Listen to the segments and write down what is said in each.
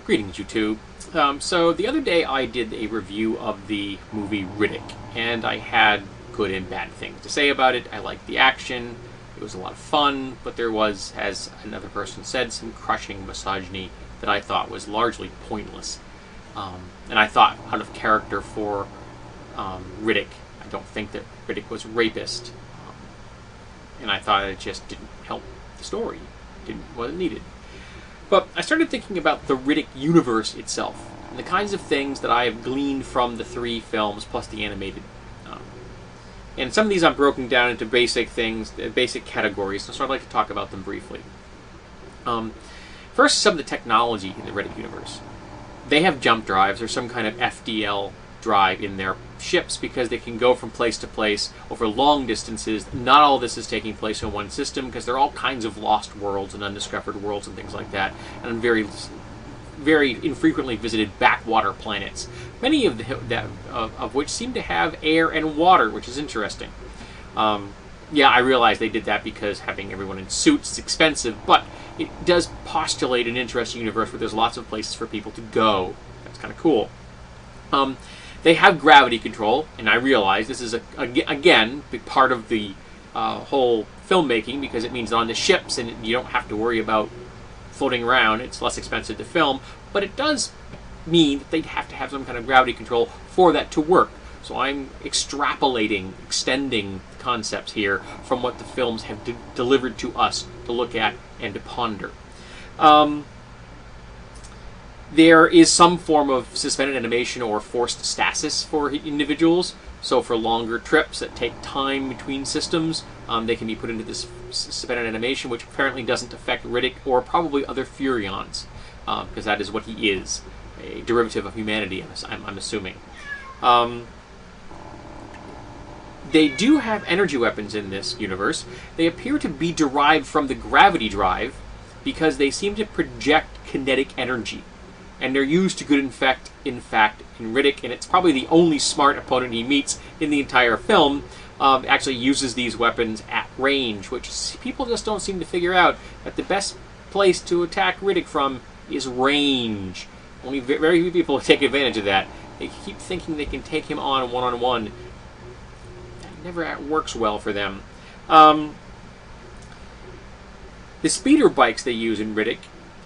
Greetings, YouTube. So the other day I did a review of the movie Riddick, and I had good and bad things to say about it. I liked the action, it was a lot of fun, but there was, as another person said, some crushing misogyny that I thought was largely pointless. And I thought out of character for Riddick. I don't think that Riddick was a rapist, and I thought it just didn't help the story. Wasn't needed. But I started thinking about the Riddick universe itself, and the kinds of things that I have gleaned from the 3 films, plus the animated. And some of these I've broken down into basic things, basic categories, so I'd like to talk about them briefly. First, some of the technology in the Riddick universe. They have jump drives, or some kind of FDL drive in their ships, because they can go from place to place over long distances. Not all this is taking place in one system, because there are all kinds of lost worlds and undiscovered worlds and things like that, and very infrequently visited backwater planets, many of which seem to have air and water, which is interesting. Yeah, I realize they did that because having everyone in suits is expensive, but it does postulate an interesting universe where there's lots of places for people to go. That's kind of cool. They have gravity control, and I realize this is, again, big part of the whole filmmaking, because it means on the ships and you don't have to worry about floating around. It's less expensive to film, but it does mean that they'd have to have some kind of gravity control for that to work. So I'm extrapolating, extending the concepts here from what the films have delivered to us to look at and to ponder. There is some form of suspended animation or forced stasis for individuals. So for longer trips that take time between systems, they can be put into this suspended animation, which apparently doesn't affect Riddick or probably other Furions, because that is what he is, a derivative of humanity, I'm assuming. They do have energy weapons in this universe. They appear to be derived from the gravity drive, because they seem to project kinetic energy. And they're used to good effect, in fact, in Riddick, and it's probably the only smart opponent he meets in the entire film. Actually uses these weapons at range, which people just don't seem to figure out, that the best place to attack Riddick from is range. Only very few people take advantage of that. They keep thinking they can take him on one-on-one. That never works well for them. The speeder bikes they use in Riddick,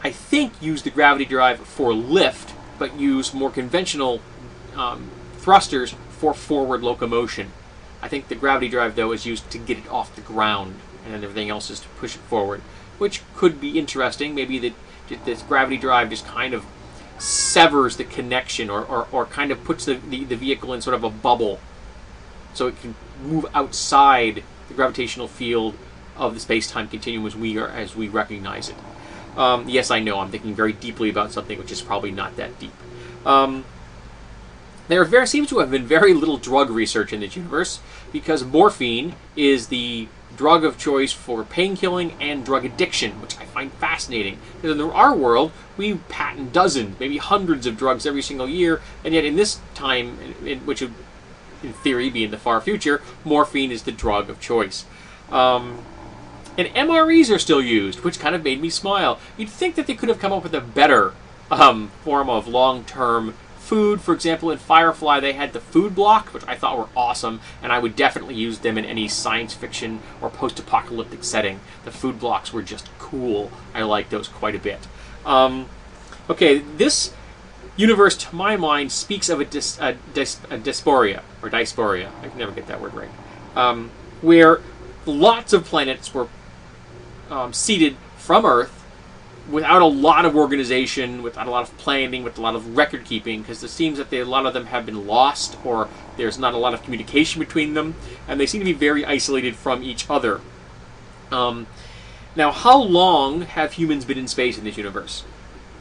I think, use the gravity drive for lift, but use more conventional thrusters for forward locomotion. I think the gravity drive, though, is used to get it off the ground, and then everything else is to push it forward, which could be interesting. Maybe that this gravity drive just kind of severs the connection, or kind of puts the vehicle in sort of a bubble, so it can move outside the gravitational field of the space-time continuum as we recognize it. Yes, I know, I'm thinking very deeply about something which is probably not that deep. There seems to have been very little drug research in this universe, because morphine is the drug of choice for painkilling and drug addiction, which I find fascinating. Because in our world, we patent dozens, maybe hundreds of drugs every single year, and yet in this time, which would, in theory, be in the far future, morphine is the drug of choice. And MREs are still used, which kind of made me smile. You'd think that they could have come up with a better form of long-term food. For example, in Firefly, they had the food block, which I thought were awesome, and I would definitely use them in any science fiction or post-apocalyptic setting. The food blocks were just cool. I liked those quite a bit. Okay, this universe, to my mind, speaks of a dysphoria, or dysphoria. I can never get that word right. Where lots of planets were seeded from Earth without a lot of organization, without a lot of planning, with a lot of record keeping, because it seems that a lot of them have been lost, or there's not a lot of communication between them, and they seem to be very isolated from each other. Now, how long have humans been in space in this universe?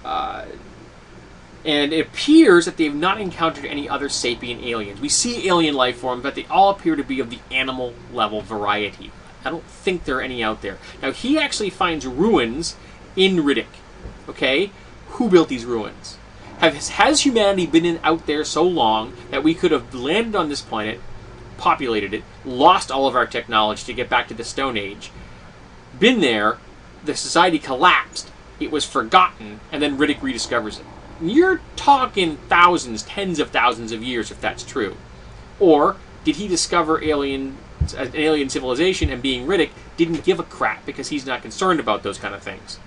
And it appears that they have not encountered any other sapient aliens. We see alien life forms, but they all appear to be of the animal level variety. I don't think there are any out there. Now, he actually finds ruins in Riddick. Okay? Who built these ruins? Has humanity been out there so long that we could have landed on this planet, populated it, lost all of our technology to get back to the Stone Age, been there, the society collapsed, it was forgotten, and then Riddick rediscovers it? You're talking thousands, tens of thousands of years if that's true. Or did he discover an alien civilization, and being Riddick didn't give a crap because he's not concerned about those kind of things?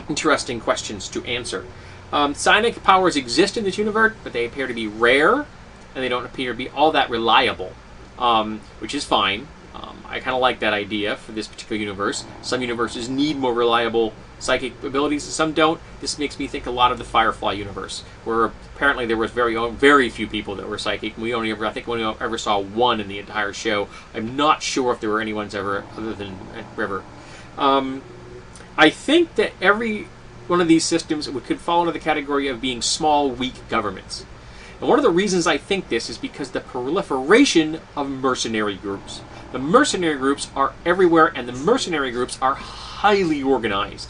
Interesting questions to answer. Psionic powers exist in this universe, but they appear to be rare, and they don't appear to be all that reliable, which is fine. I kind of like that idea for this particular universe. Some universes need more reliable psychic abilities, and some don't. This makes me think a lot of the Firefly universe, where apparently there was very few people that were psychic. I think we only ever saw one in the entire show. I'm not sure if there were anyone's ever other than River. I think that every one of these systems could fall into the category of being small, weak governments. And one of the reasons I think this is because the proliferation of mercenary groups. The mercenary groups are everywhere, and the mercenary groups are highly organized.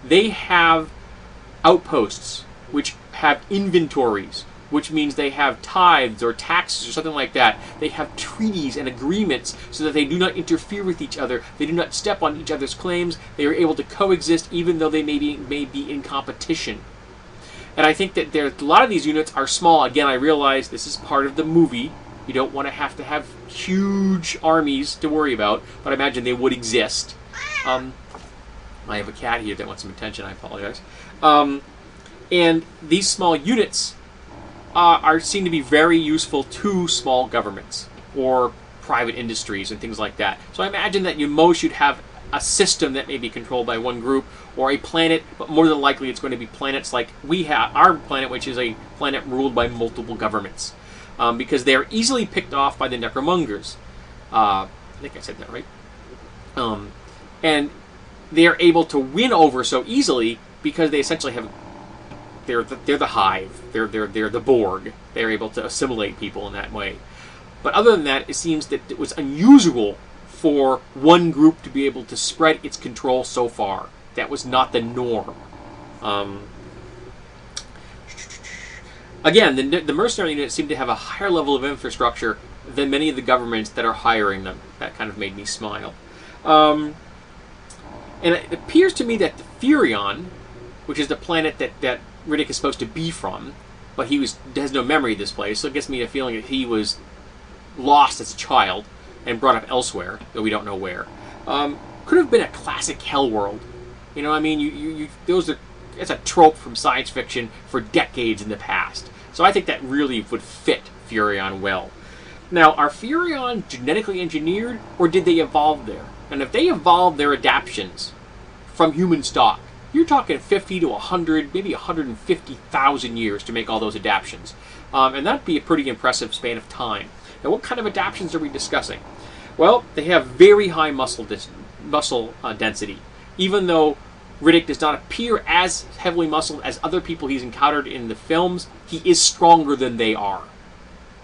They have outposts, which have inventories, which means they have tithes or taxes or something like that. They have treaties and agreements so that they do not interfere with each other. They do not step on each other's claims. They are able to coexist even though they may be in competition. And I think that a lot of these units are small. Again, I realize this is part of the movie. You don't want to have huge armies to worry about, but I imagine they would exist. I have a cat here that wants some attention. I apologize. And these small units seem to be very useful to small governments or private industries and things like that. So I imagine that most should have a system that may be controlled by one group or a planet, but more than likely it's going to be planets like we have, our planet, which is a planet ruled by multiple governments. Because they are easily picked off by the necromongers. I think I said that right. And they are able to win over so easily because they essentially have they're the hive. They're the Borg. They're able to assimilate people in that way. But other than that, it seems that it was unusual for one group to be able to spread its control so far. That was not the norm. Again, the mercenary units seem to have a higher level of infrastructure than many of the governments that are hiring them. That kind of made me smile. And it appears to me that the Furion, which is the planet that Riddick is supposed to be from, but he has no memory of this place, so it gives me a feeling that he was lost as a child and brought up elsewhere, though we don't know where. Could have been a classic hell world. You know what I mean? It's a trope from science fiction for decades in the past. So I think that really would fit Furion well. Now, are Furion genetically engineered, or did they evolve there? And if they evolved their adaptions from human stock, you're talking 50 to 100, maybe 150,000 years to make all those adaptions. And that'd be a pretty impressive span of time. Now, what kind of adaptions are we discussing? Well, they have very high muscle density. Even though Riddick does not appear as heavily muscled as other people he's encountered in the films, he is stronger than they are.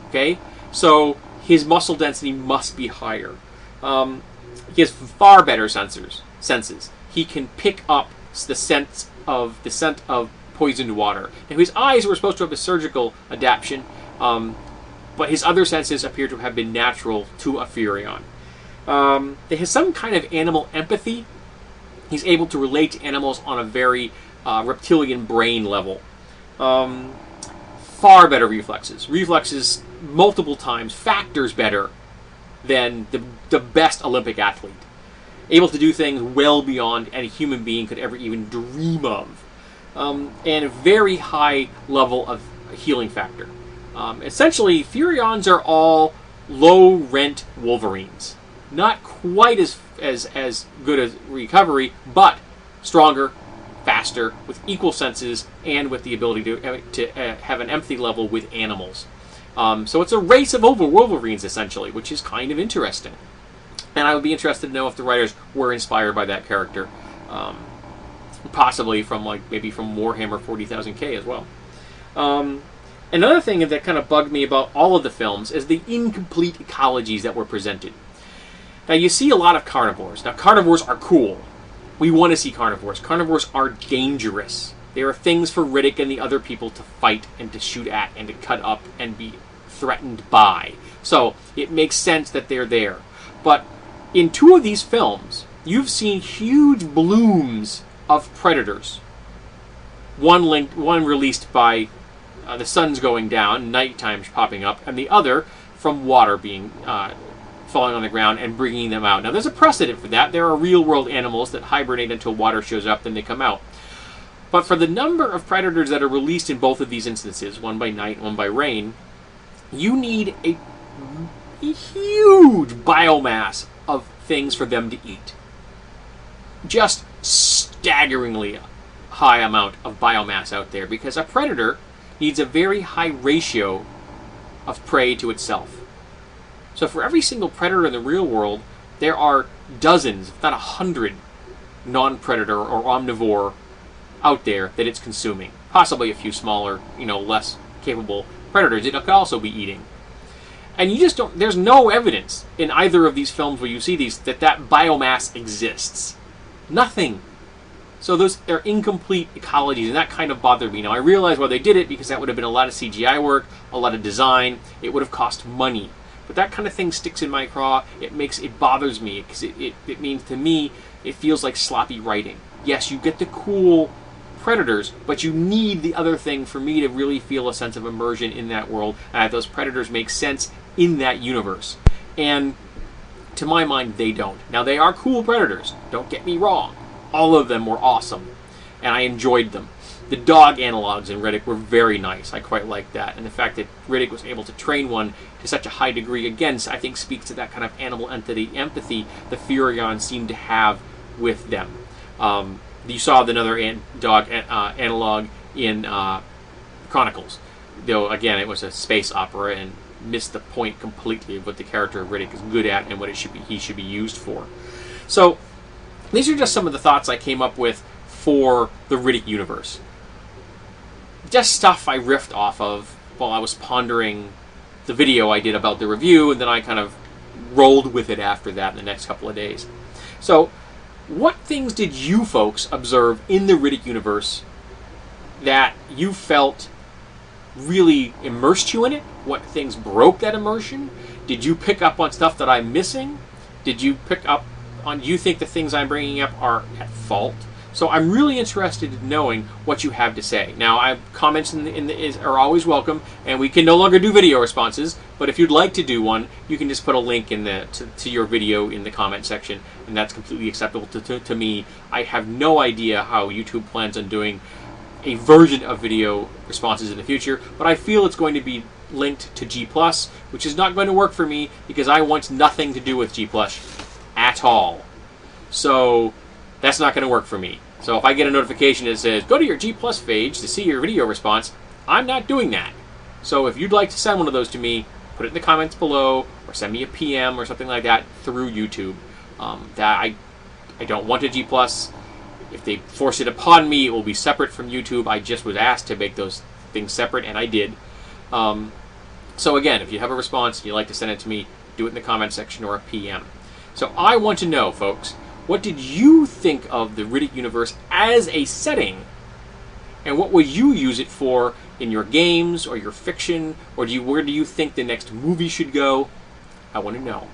Okay? So his muscle density must be higher. He has far better senses. He can pick up the scent of poisoned water. Now, his eyes were supposed to have a surgical adaptation, but his other senses appear to have been natural to a Furion. He has some kind of animal empathy. He's able to relate to animals on a very reptilian brain level. Far better reflexes. Reflexes multiple times, factors better than the best Olympic athlete. Able to do things well beyond any human being could ever even dream of. And a very high level of healing factor. Essentially, Furions are all low-rent Wolverines. Not quite as good as recovery, but stronger, faster, with equal senses, and with the ability to have an empathy level with animals. So it's a race of Wolverines, essentially, which is kind of interesting. And I would be interested to know if the writers were inspired by that character. Possibly from, maybe from Warhammer 40,000K as well. Another thing that kind of bugged me about all of the films is the incomplete ecologies that were presented. Now, you see a lot of carnivores. Now, carnivores are cool. We want to see carnivores. Carnivores are dangerous. They are things for Riddick and the other people to fight and to shoot at and to cut up and be threatened by. So, it makes sense that they're there. But in two of these films, you've seen huge blooms of predators. one released by the sun's going down, nighttime popping up, and the other from water being falling on the ground and bringing them out. Now, there's a precedent for that. There are real-world animals that hibernate until water shows up, then they come out. But for the number of predators that are released in both of these instances, one by night and one by rain, you need a huge biomass of things for them to eat. Just staggeringly high amount of biomass out there, because a predator needs a very high ratio of prey to itself. So for every single predator in the real world, there are dozens, if not 100, non-predator or omnivore out there that it's consuming. Possibly a few smaller, less capable predators it could also be eating. And you just don't, there's no evidence in either of these films where you see these that biomass exists. Nothing. So those are incomplete ecologies, and that kind of bothered me. Now, I realize why they did it, because that would have been a lot of CGI work, a lot of design. It would have cost money. But that kind of thing sticks in my craw. It bothers me, because it means, to me, it feels like sloppy writing. Yes, you get the cool predators, but you need the other thing for me to really feel a sense of immersion in that world, and that those predators make sense in that universe. And to my mind, they don't. Now, they are cool predators. Don't get me wrong. All of them were awesome, and I enjoyed them. The dog analogs in Riddick were very nice. I quite liked that. And the fact that Riddick was able to train one to such a high degree, again, I think speaks to that kind of animal empathy the Furion seemed to have with them. You saw another dog analog in Chronicles. Though, again, it was a space opera and missed the point completely of what the character of Riddick is good at and what he should be used for. So, these are just some of the thoughts I came up with for the Riddick universe. Just stuff I riffed off of while I was pondering the video I did about the review, and then I kind of rolled with it after that in the next couple of days. So, what things did you folks observe in the Riddick universe that you felt really immersed you in it? What things broke that immersion? Did you pick up on stuff that I'm missing? Did you pick up on, do you think the things I'm bringing up are at fault? So I'm really interested in knowing what you have to say. Now, comments are always welcome, and we can no longer do video responses, but if you'd like to do one, you can just put a link to your video in the comment section, and that's completely acceptable to me. I have no idea how YouTube plans on doing a version of video responses in the future, but I feel it's going to be linked to G+, which is not going to work for me because I want nothing to do with G+ at all. So that's not going to work for me. So if I get a notification that says, go to your G+ page to see your video response, I'm not doing that. So if you'd like to send one of those to me, put it in the comments below, or send me a PM or something like that through YouTube. I don't want a G+. If they force it upon me, it will be separate from YouTube. I just was asked to make those things separate, and I did. So again, if you have a response and you'd like to send it to me, do it in the comment section or a PM. So I want to know, folks, what did you think of the Riddick universe as a setting? And what would you use it for in your games or your fiction? Or where do you think the next movie should go? I want to know.